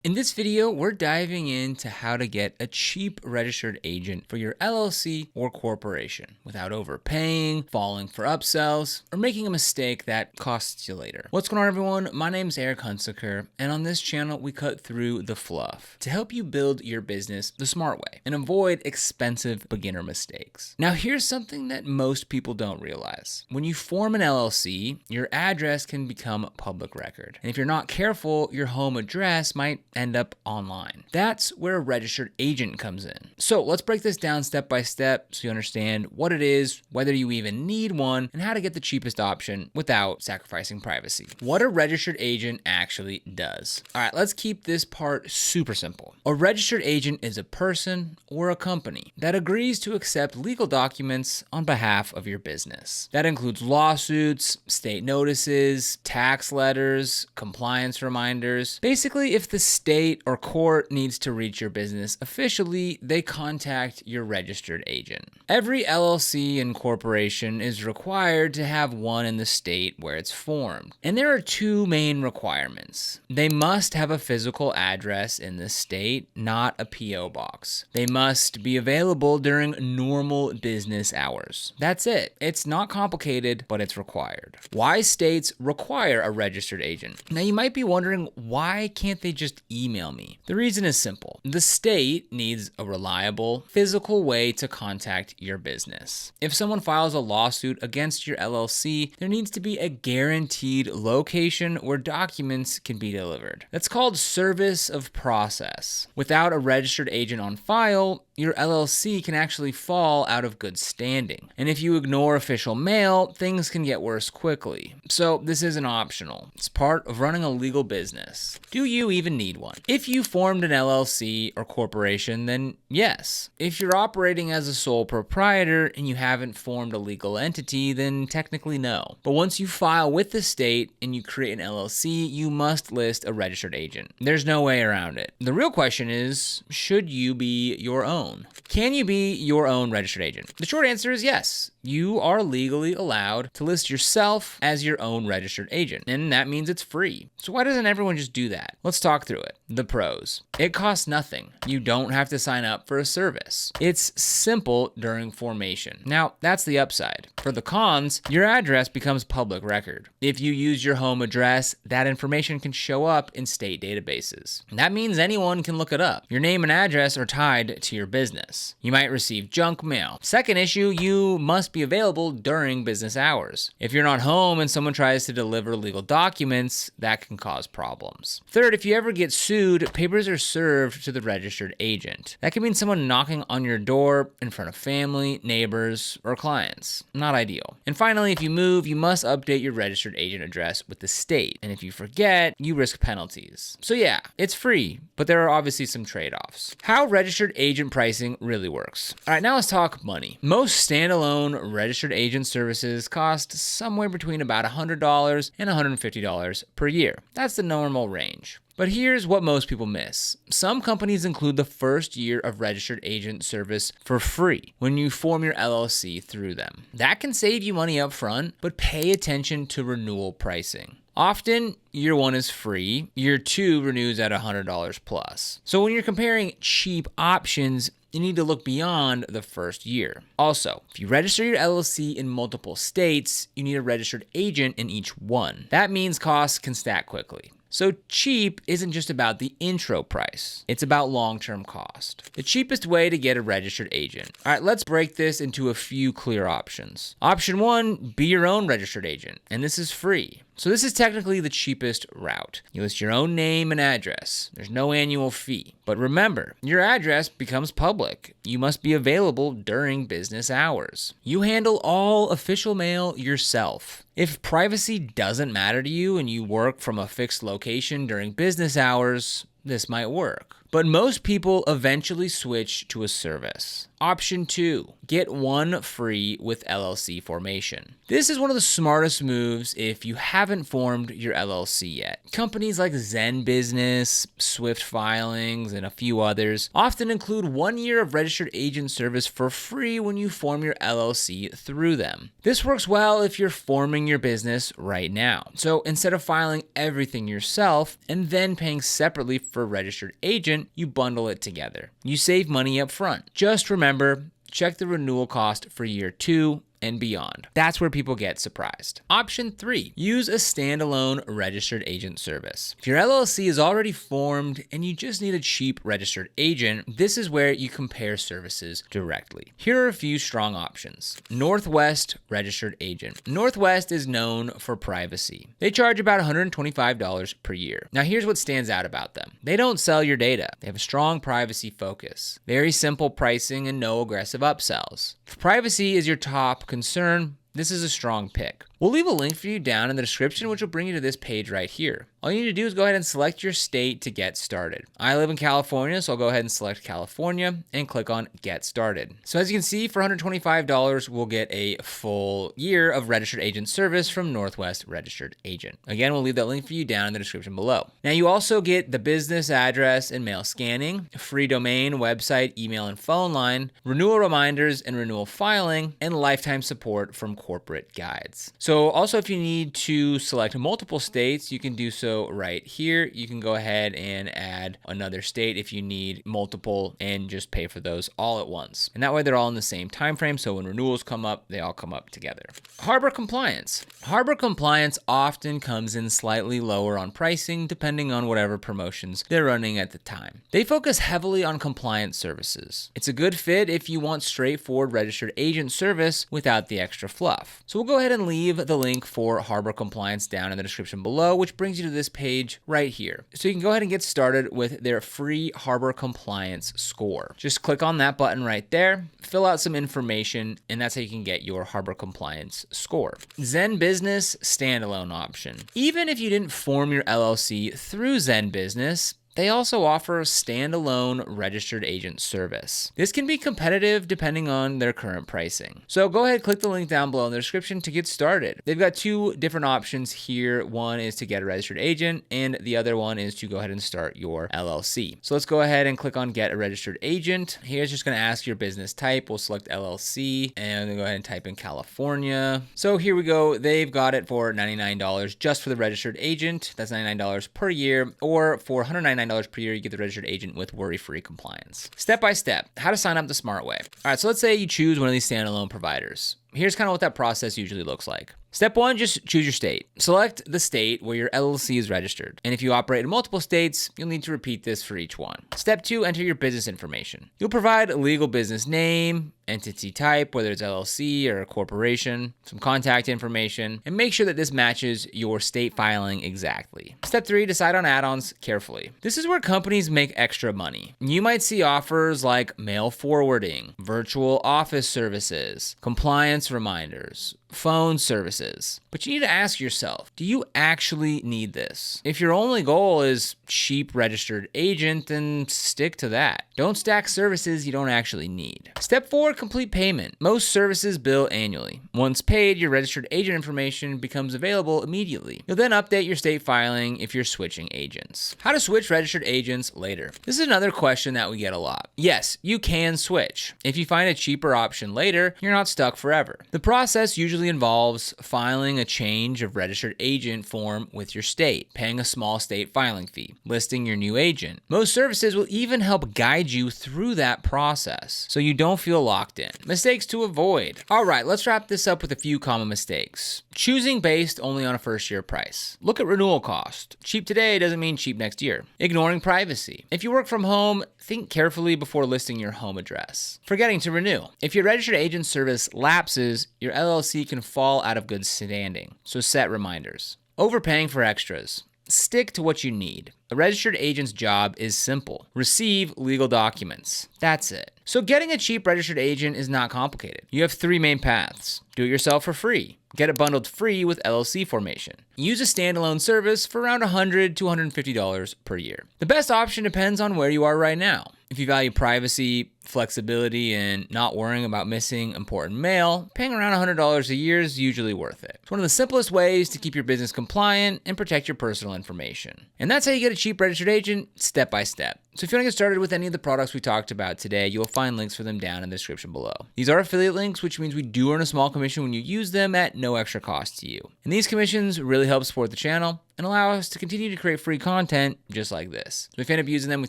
In this video, we're diving into how to get a cheap registered agent for your LLC or corporation without overpaying, falling for upsells, or making a mistake that costs you later. What's going on, everyone? My name is Eric Hunsaker, and on this channel, we cut through the fluff to help you build your business the smart way and avoid expensive beginner mistakes. Now, here's something that most people don't realize. When you form an LLC, your address can become public record. And if you're not careful, your home address might end up online. That's where a registered agent comes in. So let's break this down step by step so you understand what it is, whether you even need one, and how to get the cheapest option without sacrificing privacy. What a registered agent actually does. All right, let's keep this part super simple. A registered agent is a person or a company that agrees to accept legal documents on behalf of your business. That includes lawsuits, state notices, tax letters, compliance reminders. Basically, if the state or court needs to reach your business officially, they contact your registered agent. Every LLC and corporation is required to have one in the state where it's formed. And there are two main requirements. They must have a physical address in the state, not a PO box. They must be available during normal business hours. That's it. It's not complicated, but it's required. Why states require a registered agent? Now, you might be wondering, why can't they just email me? The reason is simple. The state needs a reliable, physical way to contact your business. If someone files a lawsuit against your LLC, there needs to be a guaranteed location where documents can be delivered. That's called service of process. Without a registered agent on file, your LLC can actually fall out of good standing. And if you ignore official mail, things can get worse quickly. So this isn't optional. It's part of running a legal business. Do you even need one? If you formed an LLC or corporation, then yes. If you're operating as a sole proprietor and you haven't formed a legal entity, then technically no. But once you file with the state and you create an LLC, you must list a registered agent. There's no way around it. The real question is, should you be your own? Can you be your own registered agent? The short answer is yes. You are legally allowed to list yourself as your own registered agent, and that means it's free. So why doesn't everyone just do that? Let's talk through it. The pros. It costs nothing. You don't have to sign up for a service. It's simple during formation. Now, that's the upside. For the cons, your address becomes public record. If you use your home address, that information can show up in state databases. That means anyone can look it up. Your name and address are tied to your business. You might receive junk mail. Second issue, you must be available during business hours. If you're not home and someone tries to deliver legal documents, that can cause problems. Third, if you ever get sued, papers are served to the registered agent. That can mean someone knocking on your door in front of family, neighbors, or clients. Not ideal. And finally, if you move, you must update your registered agent address with the state. And if you forget, you risk penalties. So yeah, it's free, but there are obviously some trade-offs. How registered agent pricing really works. All right, now let's talk money. Most standalone registered agent services cost somewhere between about $100 and $150 per year. That's the normal range. But here's what most people miss. Some companies include the first year of registered agent service for free when you form your LLC through them. That can save you money up front, but pay attention to renewal pricing. Often, year one is free, year two renews at $100 plus. So when you're comparing cheap options, you need to look beyond the first year. Also, if you register your LLC in multiple states, you need a registered agent in each one. That means costs can stack quickly. So cheap isn't just about the intro price. It's about long-term cost. The cheapest way to get a registered agent. All right, let's break this into a few clear options. Option one, be your own registered agent, and this is free. So this is technically the cheapest route. You list your own name and address. There's no annual fee. But remember, your address becomes public. You must be available during business hours. You handle all official mail yourself. If privacy doesn't matter to you and you work from a fixed location during business hours, this might work. But most people eventually switch to a service. Option 2, get one free with LLC formation. This is one of the smartest moves if you haven't formed your LLC yet. Companies like ZenBusiness, Swift Filings, and a few others often include 1 year of registered agent service for free when you form your LLC through them. This works well if you're forming your business right now. So instead of filing everything yourself and then paying separately for registered agent, you bundle it together. You save money up front. Just remember, check the renewal cost for year 2 and beyond. That's where people get surprised. Option 3, use a standalone registered agent service. If your LLC is already formed and you just need a cheap registered agent, this is where you compare services directly. Here are a few strong options. Northwest registered agent. Northwest is known for privacy. They charge about $125 per year. Now here's what stands out about them. They don't sell your data. They have a strong privacy focus. Very simple pricing and no aggressive upsells. If privacy is your top concern, this is a strong pick. We'll leave a link for you down in the description, which will bring you to this page right here. All you need to do is go ahead and select your state to get started. I live in California, so I'll go ahead and select California and click on Get Started. So as you can see, for $125, we'll get a full year of registered agent service from Northwest Registered Agent. Again, we'll leave that link for you down in the description below. Now you also get the business address and mail scanning, free domain, website, email, and phone line, renewal reminders and renewal filing, and lifetime support from corporate guides. So also, if you need to select multiple states, you can do so right here. You can go ahead and add another state if you need multiple and just pay for those all at once. And that way they're all in the same time frame, so when renewals come up, they all come up together. Harbor compliance. Harbor compliance often comes in slightly lower on pricing depending on whatever promotions they're running at the time. They focus heavily on compliance services. It's a good fit if you want straightforward registered agent service without the extra fluff. So we'll go ahead and leave the link for Harbor Compliance down in the description below, which brings you to this page right here. So you can go ahead and get started with their free Harbor Compliance score. Just click on that button right there, fill out some information, and that's how you can get your Harbor Compliance score. ZenBusiness standalone option. Even if you didn't form your LLC through ZenBusiness, they also offer standalone registered agent service. This can be competitive depending on their current pricing. So go ahead, click the link down below in the description to get started. They've got 2 different options here. One is to get a registered agent, and the other one is to go ahead and start your LLC. So let's go ahead and click on Get a Registered Agent. Here it's just going to ask your business type. We'll select LLC, and then go ahead and type in California. So here we go. They've got it for $99 just for the registered agent. That's $99 per year, or for $199 per year, you get the registered agent with worry-free compliance. Step by step, how to sign up the smart way. All right, so let's say you choose one of these standalone providers. Here's kind of what that process usually looks like. Step 1, just choose your state. Select the state where your LLC is registered. And if you operate in multiple states, you'll need to repeat this for each one. Step 2, enter your business information. You'll provide a legal business name, entity type, whether it's LLC or a corporation, some contact information, and make sure that this matches your state filing exactly. Step 3, decide on add-ons carefully. This is where companies make extra money. You might see offers like mail forwarding, virtual office services, compliance reminders, phone services. But you need to ask yourself, do you actually need this? If your only goal is cheap registered agent, then stick to that. Don't stack services you don't actually need. Step 4, complete payment. Most services bill annually. Once paid, your registered agent information becomes available immediately. You'll then update your state filing if you're switching agents. How to switch registered agents later. This is another question that we get a lot. Yes, you can switch. If you find a cheaper option later, you're not stuck forever. The process usually involves filing a change of registered agent form with your state, paying a small state filing fee, listing your new agent. Most services will even help guide you through that process so you don't feel locked in. Mistakes to avoid. All right, let's wrap this up with a few common mistakes. Choosing based only on a first year price. Look at renewal cost. Cheap today doesn't mean cheap next year. Ignoring privacy. If you work from home, think carefully before listing your home address. Forgetting to renew. If your registered agent service lapses, your LLC can fall out of good standing, so set reminders. Overpaying for extras. Stick to what you need. A registered agent's job is simple. Receive legal documents. That's it. So getting a cheap registered agent is not complicated. You have 3 main paths. Do it yourself for free. Get it bundled free with LLC formation. Use a standalone service for around $100 to $150 per year. The best option depends on where you are right now. If you value privacy, flexibility, and not worrying about missing important mail, paying around $100 a year is usually worth it. It's one of the simplest ways to keep your business compliant and protect your personal information. And that's how you get a cheap registered agent, step by step. So if you want to get started with any of the products we talked about today, you'll find links for them down in the description below. These are affiliate links, which means we do earn a small commission when you use them at no extra cost to you. And these commissions really help support the channel and allow us to continue to create free content just like this. So if you end up using them, we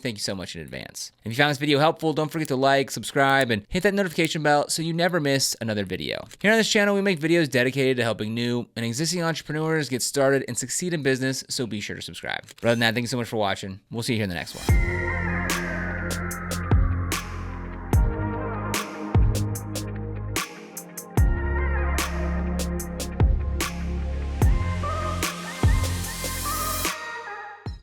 thank you so much in advance. If you found this video helpful, don't forget to like, subscribe, and hit that notification bell so you never miss another video. Here on this channel, we make videos dedicated to helping new and existing entrepreneurs get started and succeed in business, so be sure to subscribe. But other than that, thank you so much for watching. We'll see you here in the next one.